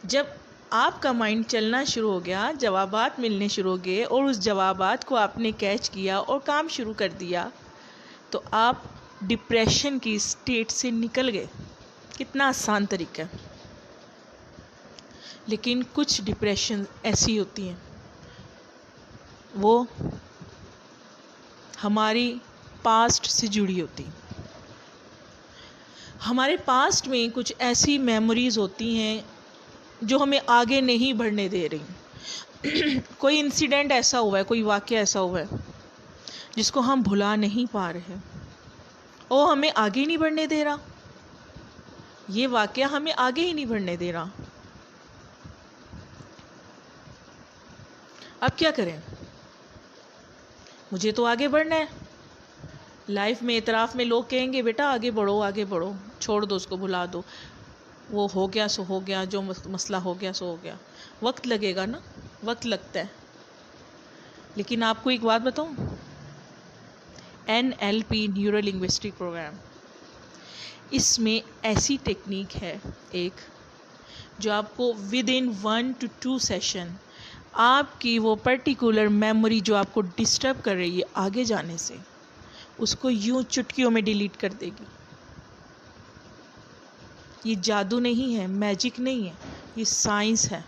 जब आपका माइंड चलना शुरू हो गया, जवाबात मिलने शुरू हो गए और उस जवाबात को आपने कैच किया और काम शुरू कर दिया, तो आप डिप्रेशन की स्टेट से निकल गए। कितना आसान तरीका है। लेकिन कुछ डिप्रेशन ऐसी होती हैं, वो हमारी पास्ट से जुड़ी होती। हमारे पास्ट में कुछ ऐसी मेमोरीज होती हैं जो हमें आगे नहीं बढ़ने दे रही। कोई इंसिडेंट ऐसा हुआ है, कोई वाक़या ऐसा हुआ है जिसको हम भुला नहीं पा रहे और हमें आगे नहीं बढ़ने दे रहा। ये वाक़या हमें आगे ही नहीं बढ़ने दे रहा। अब क्या करें? मुझे तो आगे बढ़ना है। लाइफ में इतराफ़ में लोग कहेंगे बेटा आगे बढ़ो आगे बढ़ो, छोड़ दो उसको, भुला दो, वो हो गया सो हो गया, जो मसला हो गया सो हो गया। वक्त लगेगा ना, वक्त लगता है। लेकिन आपको एक बात बताऊं, NLP न्यूरो लिंग्विस्टिक प्रोग्राम, इसमें ऐसी टेक्निक है एक जो आपको विद इन 1 to 2 सेशन आपकी वो पर्टिकुलर मेमोरी जो आपको डिस्टर्ब कर रही है आगे जाने से, उसको यूं चुटकियों में डिलीट कर देगी। ये जादू नहीं है, मैजिक नहीं है, ये साइंस है।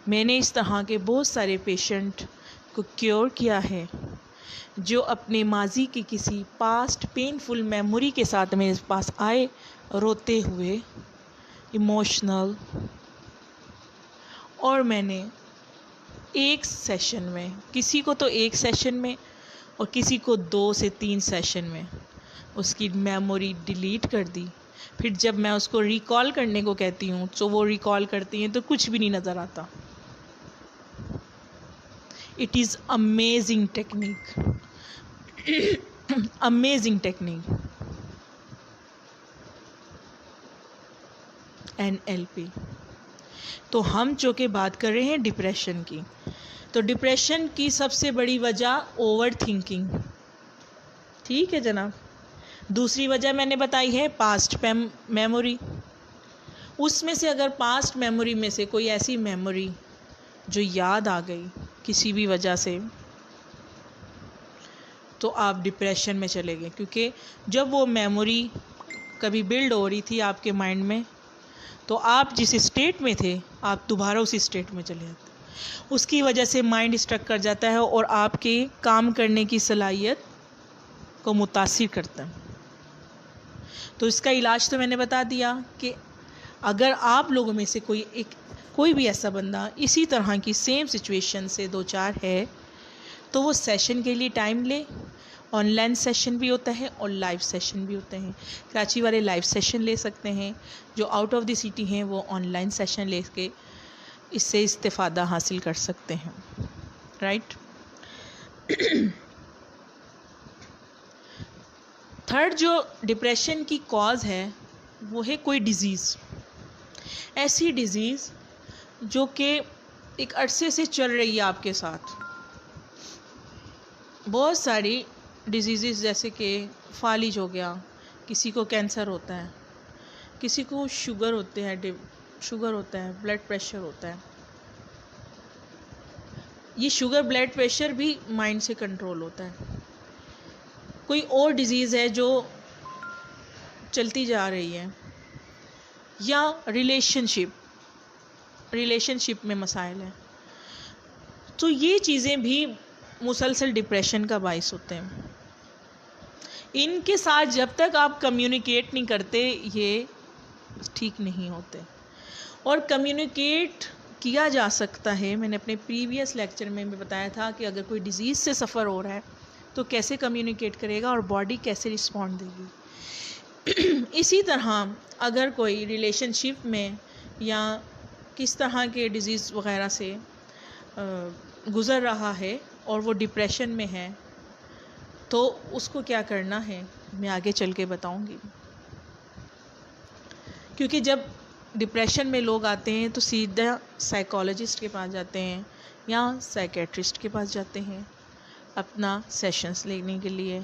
मैंने इस तरह के बहुत सारे पेशेंट को क्योर किया है जो अपने माजी की किसी पास्ट पेनफुल मेमोरी के साथ मेरे पास आए, रोते हुए, इमोशनल, और मैंने एक सेशन में, किसी को तो एक सेशन में और किसी को 2 से 3 सेशन में उसकी मेमोरी डिलीट कर दी। फिर जब मैं उसको रिकॉल करने को कहती हूँ तो वो रिकॉल करती हैं तो कुछ भी नहीं नज़र आता। It is amazing technique, amazing technique, NLP। तो हम जो कि बात कर रहे हैं डिप्रेशन की, तो डिप्रेशन की सबसे बड़ी वजह ओवर थिंकिंग। ठीक है जनाब। दूसरी वजह मैंने बताई है पास्ट मेमोरी। उसमें से अगर पास्ट मेमोरी में से कोई ऐसी मेमोरी जो याद आ गई किसी भी वजह से, तो आप डिप्रेशन में चले गए। क्योंकि जब वो मेमोरी कभी बिल्ड हो रही थी आपके माइंड में, तो आप जिस स्टेट में थे आप दोबारा उसी स्टेट में चले जाते। उसकी वजह से माइंड स्ट्रक कर जाता है और आपके काम करने की सलाहियत को मुतासिर करता है। तो इसका इलाज तो मैंने बता दिया कि अगर आप लोगों में से कोई भी ऐसा बंदा इसी तरह की सेम सिचुएशन से 2-4 है, तो वो सेशन के लिए टाइम ले। ऑनलाइन सेशन भी होता है और लाइव सेशन भी होते हैं। कराची वाले लाइव सेशन ले सकते हैं, जो आउट ऑफ द सिटी हैं वो ऑनलाइन सेशन लेके इससे इस्तेफ़ादा हासिल कर सकते हैं। राइट। थर्ड जो डिप्रेशन की कॉज है वो है कोई डिज़ीज़। ऐसी डिज़ीज़ जो कि एक अरसे से चल रही है आपके साथ। बहुत सारी डिजीज़ जैसे कि फालिज हो गया, किसी को कैंसर होता है, किसी को शुगर होता है, ब्लड प्रेशर होता है। ये शुगर ब्लड प्रेशर भी माइंड से कंट्रोल होता है। कोई और डिज़ीज़ है जो चलती जा रही है, या रिलेशनशिप में मसाइल हैं, तो ये चीज़ें भी मुसलसल डिप्रेशन का बाइस होते हैं। इनके साथ जब तक आप कम्युनिकेट नहीं करते ये ठीक नहीं होते। और कम्युनिकेट किया जा सकता है, मैंने अपने प्रीवियस लेक्चर में भी बताया था कि अगर कोई डिज़ीज़ से सफ़र हो रहा है तो कैसे कम्युनिकेट करेगा और बॉडी कैसे रिस्पॉन्ड देगी। इसी तरह अगर कोई रिलेशनशिप में या किस तरह के डिज़ीज़ वगैरह से गुज़र रहा है और वो डिप्रेशन में है, तो उसको क्या करना है मैं आगे चल के बताऊंगी। क्योंकि जब डिप्रेशन में लोग आते हैं तो सीधा साइकोलॉजिस्ट के पास जाते हैं या साइकेट्रिस्ट के पास जाते हैं अपना सेशंस लेने के लिए।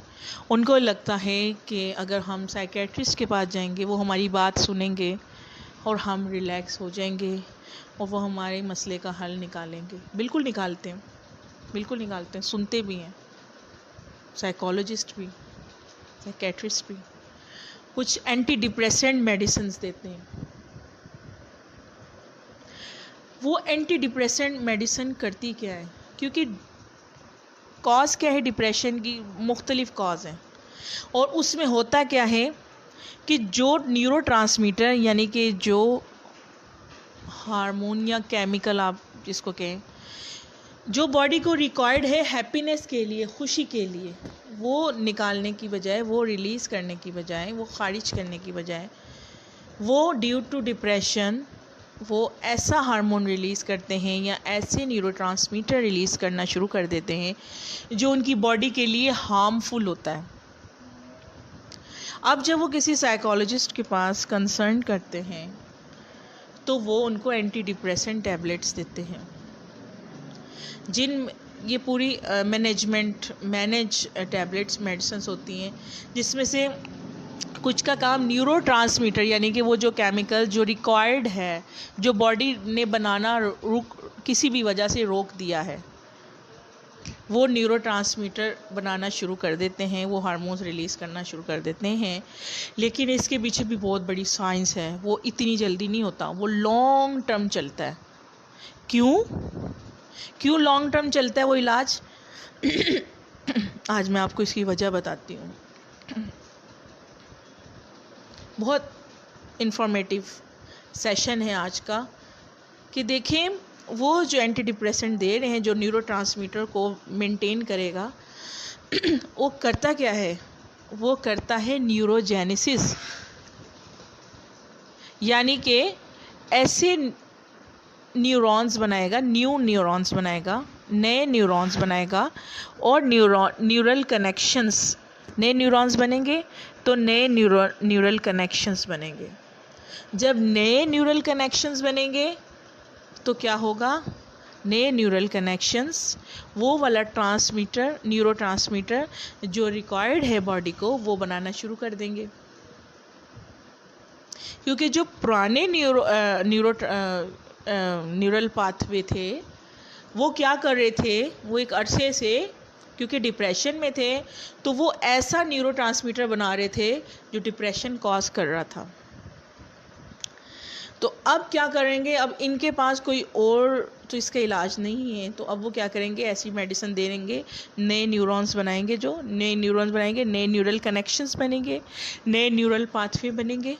उनको लगता है कि अगर हम साइकेट्रिस्ट के पास जाएंगे वो हमारी बात सुनेंगे और हम रिलैक्स हो जाएंगे और वो हमारे मसले का हल निकालेंगे। बिल्कुल निकालते हैं, बिल्कुल निकालते हैं, सुनते भी हैं, साइकोलॉजिस्ट भी, साइकेट्रिस्ट भी कुछ एंटी डिप्रेसेंट मेडिसिन देते हैं। वो एंटी डिप्रेसेंट मेडिसिन करती क्या है, क्योंकि कॉज क्या है डिप्रेशन की, मुख्तलिफ कॉज हैं, और उसमें होता क्या है कि जो न्यूरोट्रांसमीटर यानी कि जो हार्मोन या केमिकल आप जिसको कहें, जो बॉडी को रिक्वायर्ड है हैप्पीनेस के लिए, खुशी के लिए, वो निकालने की बजाय, वो रिलीज़ करने की बजाय, वो खारिज करने की बजाय, वो ड्यू टू डिप्रेशन वो ऐसा हार्मोन रिलीज़ करते हैं या ऐसे न्यूरोट्रांसमीटर रिलीज़ करना शुरू कर देते हैं जो उनकी बॉडी के लिए हार्मफुल होता है। अब जब वो किसी साइकोलॉजिस्ट के पास कंसर्न करते हैं तो वो उनको एंटी डिप्रेसेंट टैबलेट्स देते हैं, जिन ये पूरी मैनेज टैबलेट्स मेडिसिन होती हैं, जिसमें से कुछ का काम न्यूरोट्रांसमीटर यानी कि वो जो केमिकल जो रिक्वायर्ड है, जो बॉडी ने बनाना किसी भी वजह से रोक दिया है, वो न्यूरोट्रांसमीटर बनाना शुरू कर देते हैं, वो हार्मोन्स रिलीज़ करना शुरू कर देते हैं। लेकिन इसके पीछे भी बहुत बड़ी साइंस है, वो इतनी जल्दी नहीं होता, वो लॉन्ग टर्म चलता है। क्यों लॉन्ग टर्म चलता है वो इलाज? आज मैं आपको इसकी वजह बताती हूँ। बहुत इन्फॉर्मेटिव सेशन है आज का कि देखें वो जो एंटी डिप्रेसेंट दे रहे हैं, जो न्यूरोट्रांसमीटर को मेंटेन करेगा, वो करता क्या है? वो करता है न्यूरोजेनेसिस, यानी कि ऐसे न्यूरॉन्स बनाएगा, न्यूरॉन्स बनाएगा, नए न्यूरॉन्स बनाएगा, और न्यूरल कनेक्शंस, नए न्यूरॉन्स बनेंगे तो नए न्यूरल कनेक्शंस बनेंगे। जब नए न्यूरल कनेक्शंस बनेंगे तो क्या होगा? नए न्यूरल कनेक्शंस वो वाला ट्रांसमीटर, न्यूरोट्रांसमीटर जो रिक्वायर्ड है बॉडी को, वो बनाना शुरू कर देंगे। क्योंकि जो पुराने न्यूरल पाथवे थे वो क्या कर रहे थे, वो एक अरसे से क्योंकि डिप्रेशन में थे तो वो ऐसा न्यूरोट्रांसमीटर बना रहे थे जो डिप्रेशन कॉज कर रहा था। तो अब क्या करेंगे? अब इनके पास कोई और तो इसका इलाज नहीं है, तो अब वो क्या करेंगे? ऐसी मेडिसिन दे देंगे, नए न्यूरॉन्स बनाएंगे, जो नए न्यूरॉन्स बनाएंगे, नए न्यूरल कनेक्शंस बनेंगे, नए न्यूरल पाथवे बनेंगे,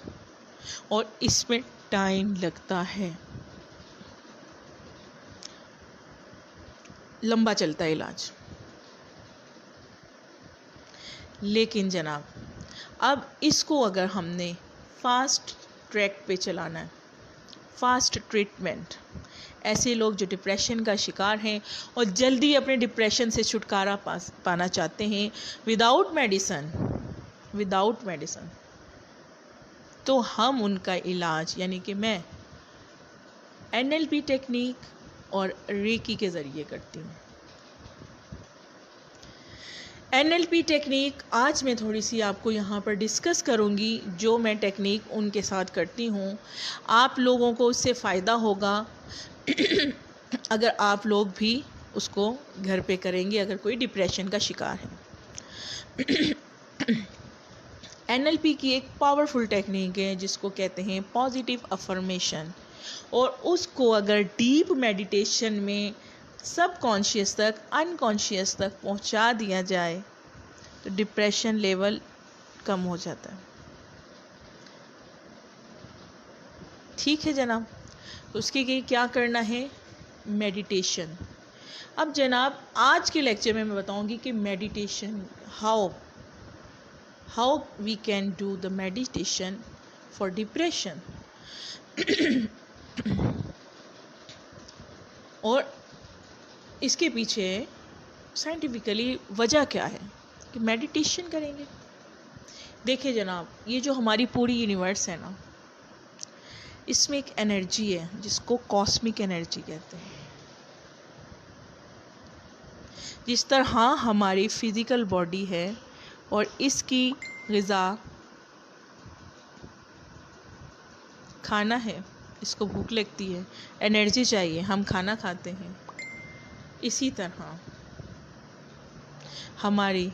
और इसमें टाइम लगता है, लंबा चलता है इलाज। लेकिन जनाब, अब इसको अगर हमने फास्ट ट्रैक पे चलाना है, फास्ट ट्रीटमेंट, ऐसे लोग जो डिप्रेशन का शिकार हैं और जल्दी अपने डिप्रेशन से छुटकारा पाना चाहते हैं विदाउट मेडिसिन, तो हम उनका इलाज यानी कि मैं NLP टेक्निक और रेकी के ज़रिए करती हूँ। NLP टेक्निक आज मैं थोड़ी सी आपको यहाँ पर डिस्कस करूँगी, जो मैं टेक्निक उनके साथ करती हूँ। आप लोगों को उससे फ़ायदा होगा अगर आप लोग भी उसको घर पे करेंगे, अगर कोई डिप्रेशन का शिकार है। NLP की एक पावरफुल टेक्निक है जिसको कहते हैं पॉजिटिव अफर्मेशन, और उसको अगर डीप मेडिटेशन में सबकॉन्शियस तक, अनकॉन्शियस तक पहुंचा दिया जाए तो डिप्रेशन लेवल कम हो जाता है। ठीक है जनाब, तो उसके लिए क्या करना है? मेडिटेशन। अब जनाब, आज के लेक्चर में मैं बताऊंगी कि meditation how we can do the meditation for depression. और इसके पीछे साइंटिफिकली वजह क्या है कि मेडिटेशन करेंगे। देखिए जनाब, ये जो हमारी पूरी यूनिवर्स है ना, इसमें एक एनर्जी है जिसको कॉस्मिक एनर्जी कहते हैं। जिस तरह हमारी फिज़िकल बॉडी है और इसकी ग़िज़ा खाना है, इसको भूख लगती है, एनर्जी चाहिए, हम खाना खाते हैं। इसी तरह हमारी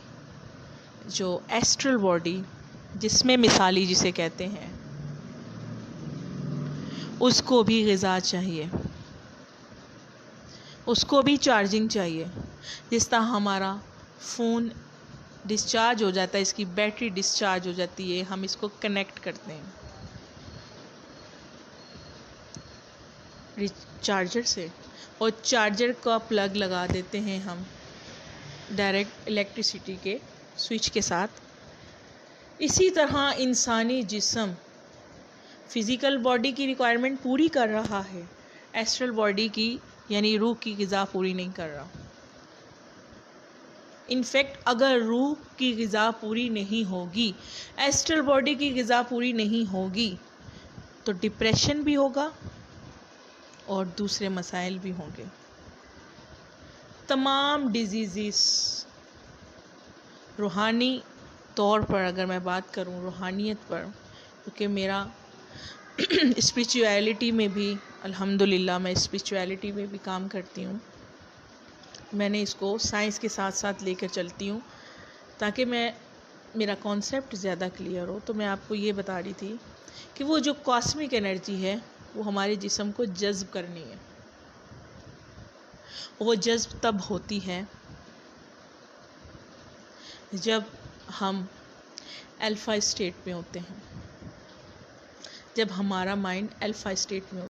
जो एस्ट्रल बॉडी, जिसमें मिसाली जिसे कहते हैं, उसको भी ग़िज़ा चाहिए, उसको भी चार्जिंग चाहिए। जिस तरह हमारा फ़ोन डिस्चार्ज हो जाता है, इसकी बैटरी डिस्चार्ज हो जाती है, हम इसको कनेक्ट करते हैं चार्जर से, और चार्जर का प्लग लगा देते हैं हम डायरेक्ट इलेक्ट्रिसिटी के स्विच के साथ। इसी तरह इंसानी जिस्म फिज़िकल बॉडी की रिक्वायरमेंट पूरी कर रहा है, एस्ट्रल बॉडी की यानी रूह की ग़िज़ा पूरी नहीं कर रहा। इनफैक्ट अगर रूह की ग़िज़ा पूरी नहीं होगी, एस्ट्रल बॉडी की ग़िज़ा पूरी नहीं होगी, तो डिप्रेशन भी होगा और दूसरे मसाइल भी होंगे। तमाम डिजीज़ रूहानी तौर पर अगर मैं बात करूं, रूहानियत पर, क्योंकि मेरा स्पिरिचुअलिटी में भी अल्हम्दुलिल्लाह मैं स्पिरिचुअलिटी में भी काम करती हूँ। मैंने इसको साइंस के साथ साथ लेकर चलती हूँ ताकि मेरा कॉन्सेप्ट ज़्यादा क्लियर हो। तो मैं आपको ये बता रही थी कि वो जो कॉस्मिक एनर्जी है वो हमारे जिस्म को जज्ब करनी है। वो जज्ब तब होती है जब हम अल्फ़ा स्टेट में होते हैं, जब हमारा माइंड अल्फ़ा स्टेट में